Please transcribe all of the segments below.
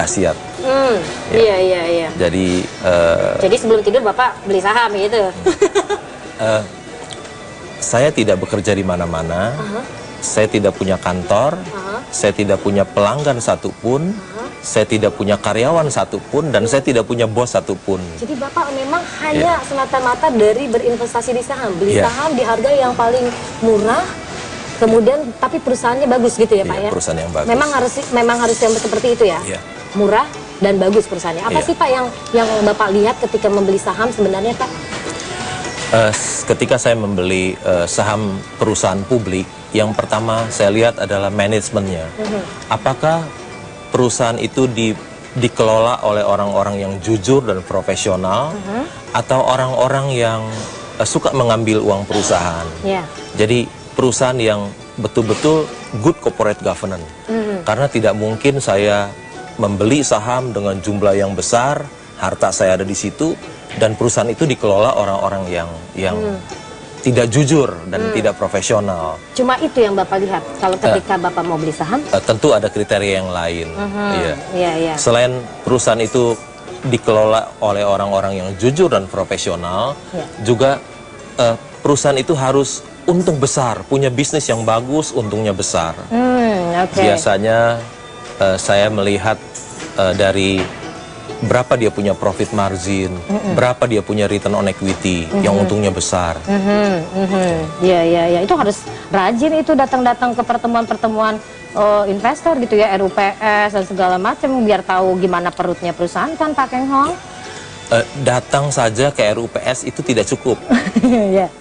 dahsyat. Iya. Jadi sebelum tidur Bapak beli saham gitu? Saya tidak bekerja di mana-mana, saya tidak punya kantor, saya tidak punya pelanggan satupun, saya tidak punya karyawan satupun, dan saya tidak punya bos satupun. Jadi Bapak memang hanya semata-mata dari berinvestasi di saham, beli saham di harga yang paling murah, kemudian tapi perusahaannya bagus gitu ya Pak ya? Perusahaan yang bagus. Memang harus yang seperti itu ya? Murah dan bagus perusahaannya. Apa sih Pak yang Bapak lihat ketika membeli saham sebenarnya Pak? Ketika saya membeli saham perusahaan publik, yang pertama saya lihat adalah manajemennya. Apakah perusahaan itu dikelola oleh orang-orang yang jujur dan profesional, atau orang-orang yang suka mengambil uang perusahaan? Jadi perusahaan yang betul-betul good corporate governance. Karena tidak mungkin saya membeli saham dengan jumlah yang besar, harta saya ada di situ, dan perusahaan itu dikelola orang-orang yang tidak jujur dan tidak profesional. Cuma itu yang Bapak lihat kalau ketika Bapak mau beli saham? Tentu ada kriteria yang lain. Selain perusahaan itu dikelola oleh orang-orang yang jujur dan profesional, juga perusahaan itu harus untung besar, punya bisnis yang bagus, untungnya besar. Biasanya saya melihat dari berapa dia punya profit margin, berapa dia punya return on equity yang untungnya besar. Itu harus rajin itu datang-datang ke pertemuan-pertemuan investor gitu ya, RUPS dan segala macam biar tahu gimana perutnya perusahaan kan Pak Keng Hong. Datang saja ke RUPS itu tidak cukup.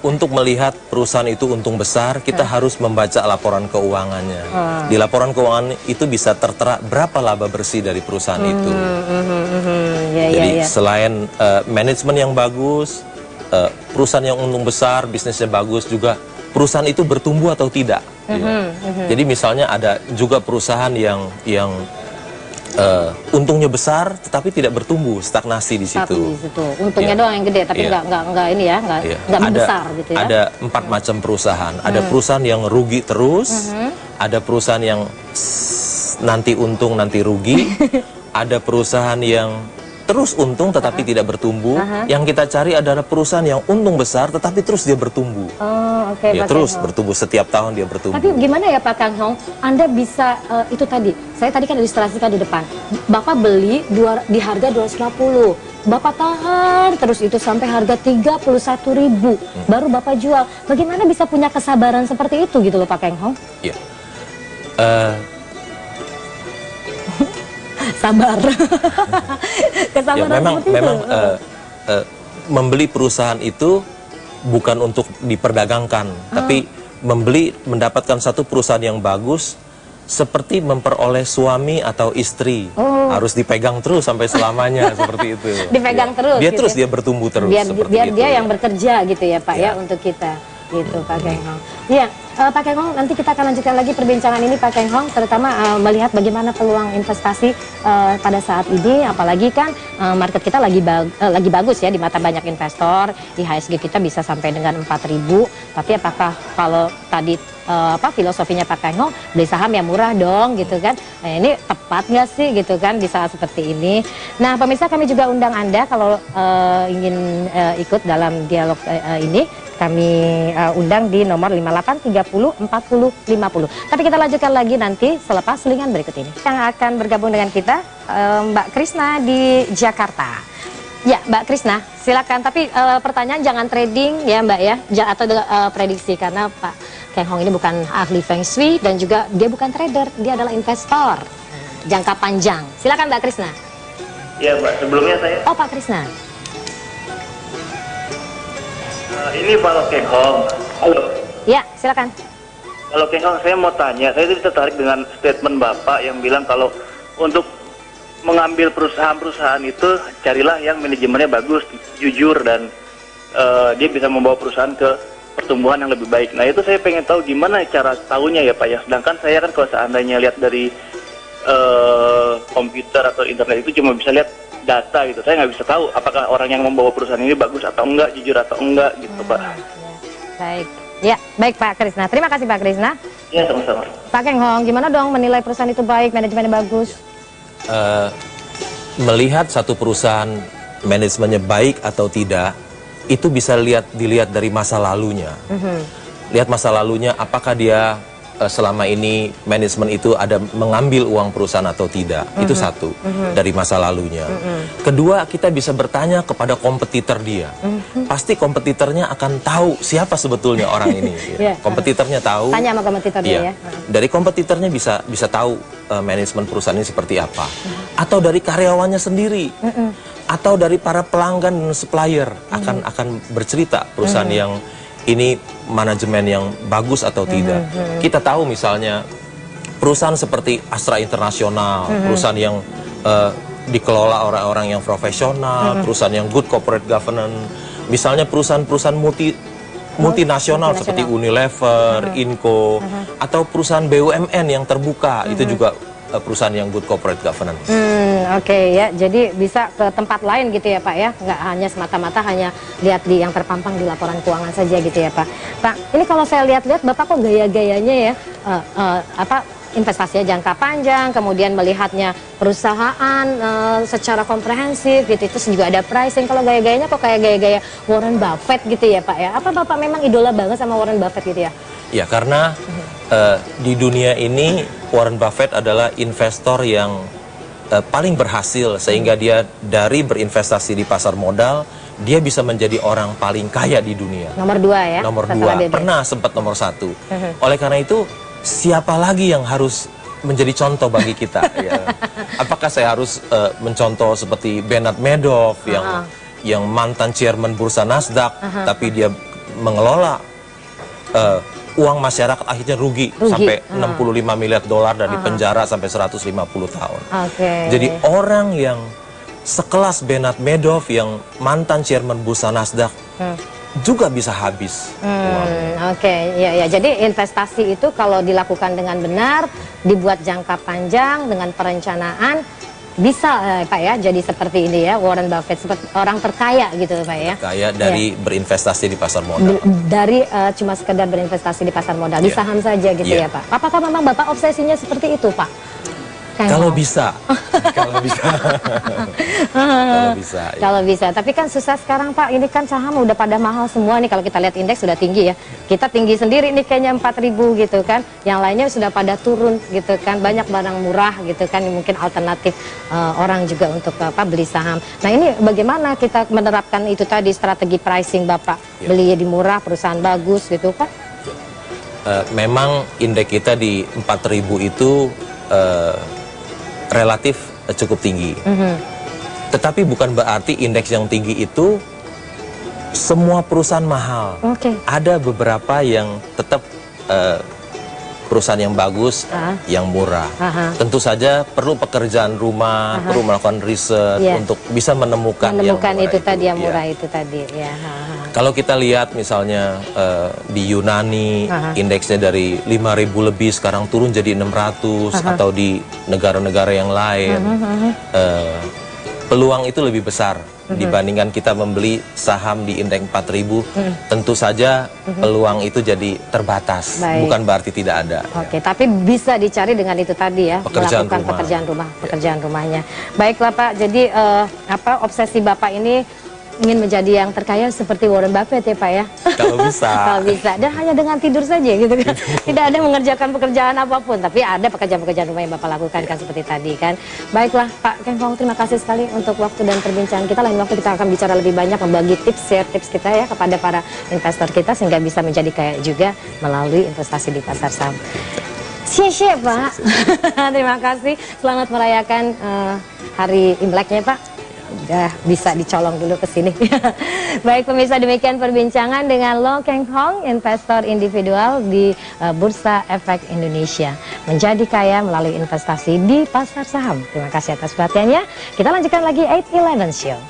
Untuk melihat perusahaan itu untung besar, kita harus membaca laporan keuangannya. Di laporan keuangan itu bisa tertera berapa laba bersih dari perusahaan itu. Jadi selain manajemen yang bagus, perusahaan yang untung besar, bisnisnya bagus, juga perusahaan itu bertumbuh atau tidak. Jadi misalnya ada juga perusahaan yang untungnya besar tetapi tidak bertumbuh, stagnasi di situ. Untungnya doang yang gede tapi nggak ini ya, nggak membesar gitu ya. Ada 4 macam perusahaan. Ada perusahaan yang rugi terus, ada perusahaan yang nanti untung nanti rugi, ada perusahaan yang terus untung tetapi tidak bertumbuh. Yang kita cari adalah perusahaan yang untung besar tetapi terus dia bertumbuh. Terus bertumbuh, setiap tahun dia bertumbuh. Tapi gimana ya Pak Kang Hong, Anda bisa itu tadi, saya tadi kan ilustrasikan di depan, Bapak beli di harga 250, Bapak tahan terus itu sampai harga 31.000, baru Bapak jual. Bagaimana bisa punya kesabaran seperti itu gitu loh Pak Kang Hong? Sabar. Kesabaran memang membeli perusahaan itu bukan untuk diperdagangkan, tapi mendapatkan satu perusahaan yang bagus seperti memperoleh suami atau istri, harus dipegang terus sampai selamanya seperti itu. Dipegang terus. Dia gitu terus dia bertumbuh terus. Biar dia yang bekerja gitu ya Pak ya untuk kita. Gitu Pak Keng Hong. Pak Keng Hong, nanti kita akan lanjutkan lagi perbincangan ini Pak Keng Hong, terutama melihat bagaimana peluang investasi pada saat ini, apalagi kan market kita lagi bagus ya di mata banyak investor. IHSG kita bisa sampai dengan 4.000, tapi apakah kalau tadi filosofinya Pak Keng Hong, beli saham yang murah dong gitu kan, nah, ini tepat nggak sih gitu kan di saat seperti ini. Nah pemirsa, kami juga undang Anda kalau ingin ikut dalam dialog ini, kami undang di nomor 58 30 40 50. Tapi kita lanjutkan lagi nanti selepas selingan berikut ini. Yang akan bergabung dengan kita Mbak Krisna di Jakarta. Ya Mbak Krisna, silakan. Tapi pertanyaan jangan trading ya Mbak ya, atau prediksi, karena Pak Keng Hong ini bukan ahli Feng Shui dan juga dia bukan trader, dia adalah investor jangka panjang. Silakan Mbak Krisna. Ya Mbak, sebelumnya saya. Oh Pak Krisna. Ini Pak Keng Hong. Halo. Ya, silakan. Kalau Keng Hong, saya mau tanya, saya itu tertarik dengan statement Bapak yang bilang kalau untuk mengambil perusahaan-perusahaan itu carilah yang manajemennya bagus, jujur, dan dia bisa membawa perusahaan ke pertumbuhan yang lebih baik. Nah itu saya pengen tahu gimana cara tahunya ya Pak ya. Sedangkan saya kan kalau seandainya lihat dari komputer atau internet itu cuma bisa lihat data gitu, saya nggak bisa tahu apakah orang yang membawa perusahaan ini bagus atau enggak, jujur atau enggak gitu Pak. Baik, ya baik Pak Krisna, terima kasih Pak Krisna. Ya sama-sama. Pak Keng Hong, gimana dong menilai perusahaan itu baik, manajemennya bagus? melihat satu perusahaan manajemennya baik atau tidak, itu bisa dilihat dari masa lalunya. Lihat masa lalunya, apakah dia selama ini manajemen itu ada mengambil uang perusahaan atau tidak. Itu satu, dari masa lalunya. Kedua, kita bisa bertanya kepada kompetitor dia. Pasti kompetitornya akan tahu siapa sebetulnya orang ini. Kompetitornya tahu. Tanya sama kompetitor dia ya. Dari kompetitornya bisa tahu manajemen perusahaan ini seperti apa. Atau dari karyawannya sendiri. Atau dari para pelanggan dan supplier akan bercerita perusahaan yang ini manajemen yang bagus atau tidak. Kita tahu misalnya perusahaan seperti Astra International, perusahaan yang dikelola orang-orang yang profesional, perusahaan yang good corporate governance, misalnya perusahaan-perusahaan multinasional seperti Unilever, Inco, atau perusahaan BUMN yang terbuka, itu juga perusahaan yang good corporate governance. Oke ya, jadi bisa ke tempat lain gitu ya Pak ya, nggak hanya semata-mata hanya lihat di yang terpampang di laporan keuangan saja gitu ya Pak. Pak, ini kalau saya lihat-lihat Bapak kok gaya-gayanya ya, investasinya jangka panjang, kemudian melihatnya perusahaan secara komprehensif gitu, itu juga ada pricing. Kalau gaya-gayanya kok kayak gaya-gaya Warren Buffett gitu ya Pak ya? Apa Bapak memang idola banget sama Warren Buffett gitu ya? Ya, karena di dunia ini Warren Buffett adalah investor yang paling berhasil, sehingga dia dari berinvestasi di pasar modal, dia bisa menjadi orang paling kaya di dunia. Nomor 2 ya? Nomor 2, pernah sempat nomor 1. Oleh karena itu, siapa lagi yang harus menjadi contoh bagi kita? Ya. Apakah saya harus mencontoh seperti Bernard Madoff yang mantan chairman bursa Nasdaq, tapi dia mengelola uang masyarakat akhirnya rugi sampai 65 miliar dolar dan dipenjara sampai 150 tahun. Jadi orang yang sekelas Bernard Madoff yang mantan chairman bursa Nasdaq juga bisa habis. Ya. Jadi investasi itu kalau dilakukan dengan benar, dibuat jangka panjang dengan perencanaan, bisa Pak ya, jadi seperti ini ya, Warren Buffett seperti orang terkaya gitu Pak ya. Terkaya dari berinvestasi di pasar modal. Dari cuma sekedar berinvestasi di pasar modal, di saham saja gitu ya Pak. Apakah memang Bapak obsesinya seperti itu Pak? Kalau bisa, kalau bisa, kalau bisa. Ya. Kalau bisa, tapi kan susah sekarang Pak. Ini kan saham udah pada mahal semua nih. Kalau kita lihat indeks sudah tinggi ya. Kita tinggi sendiri nih kayaknya 4.000 gitu kan. Yang lainnya sudah pada turun gitu kan. Banyak barang murah gitu kan. Mungkin alternatif orang juga untuk beli saham. Nah ini bagaimana kita menerapkan itu tadi strategi pricing Bapak? Beli di murah, perusahaan bagus gitu kan? Memang indeks kita di 4.000 itu relatif cukup tinggi. Tetapi bukan berarti indeks yang tinggi itu semua perusahaan mahal. Ada beberapa yang tetap perusahahan yang bagus, yang murah. Tentu saja perlu pekerjaan rumah, perlu melakukan riset untuk bisa menemukan yang murah itu tadi, yang murah itu tadi. Kalau kita lihat misalnya di Yunani, indeksnya dari 5.000 lebih sekarang turun jadi 600, atau di negara-negara yang lain, peluang itu lebih besar dibandingkan kita membeli saham di indeks 4.000. Tentu saja peluang itu jadi terbatas. Bukan berarti tidak ada. Tapi bisa dicari dengan itu tadi ya, melakukan pekerjaan rumahnya. Baiklah Pak, jadi obsesi Bapak ini ingin menjadi yang terkaya seperti Warren Buffett ya Pak ya? Kalau bisa. Kalau bisa, dan hanya dengan tidur saja gitu kan. Tidak ada mengerjakan pekerjaan apapun, tapi ada pekerjaan-pekerjaan rumah yang Bapak lakukan kan seperti tadi kan. Baiklah Pak Keng Hong, terima kasih sekali untuk waktu dan perbincangan kita. Lain waktu kita akan bicara lebih banyak, membagi tips, share tips kita ya kepada para investor kita sehingga bisa menjadi kaya juga melalui investasi di pasar saham. Siap Pak. Terima kasih. Selamat merayakan hari Imleknya Pak. Udah bisa dicolong dulu ke sini. Baik pemirsa, demikian perbincangan dengan Loh Keng Hong, investor individual di Bursa Efek Indonesia. Menjadi kaya melalui investasi di pasar saham. Terima kasih atas perhatiannya. Kita lanjutkan lagi 8-11 Show.